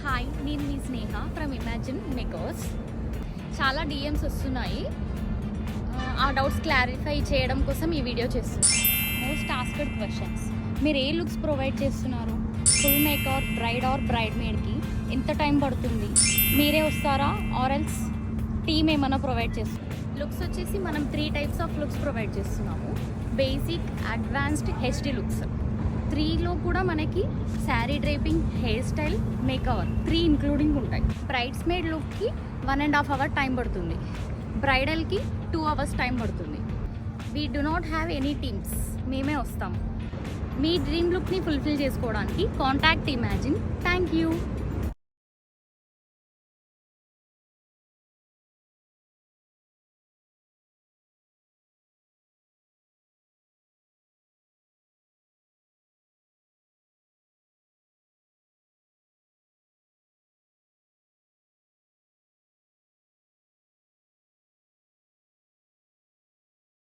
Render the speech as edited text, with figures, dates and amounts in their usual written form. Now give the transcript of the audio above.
Hi, నేను మీ స్నేహ from imagine makers. చాలా DMs వస్తున్నాయి. ఆ డౌట్స్ క్లారిఫై చేయడం కోసం ఈ వీడియో చేస్తున్నాను. మోస్ట్ ఆస్క్డ్ క్వశ్చన్స్: మీరు ఏ లుక్స్ ప్రొవైడ్ చేస్తున్నారు? Full maker, bride or bride మేడ్కి ఎంత టైం పడుతుంది? మీరే వస్తారా ఆర్ ఎల్స్ టీమ్ ఏమైనా ప్రొవైడ్ చేస్తుంది? లుక్స్ వచ్చేసి మనం 3 టైప్స్ ఆఫ్ లుక్స్ ప్రొవైడ్ చేస్తున్నాము. Basic, advanced, HD looks. 3లో కూడా మనకి sari draping, hair style, makeover 3 including ఉంటాయి. బ్రైడ్స్ మేడ్ లుక్కి 1.5 అవర్ టైం పడుతుంది. బ్రైడల్కి 2 అవర్స్ టైం పడుతుంది. We do not have any teams, మేమే వస్తాము. మీ డ్రీమ్ లుక్ని ఫుల్ఫిల్ చేసుకోవడానికి కాంటాక్ట్ ఇమాజిన్. Thank you.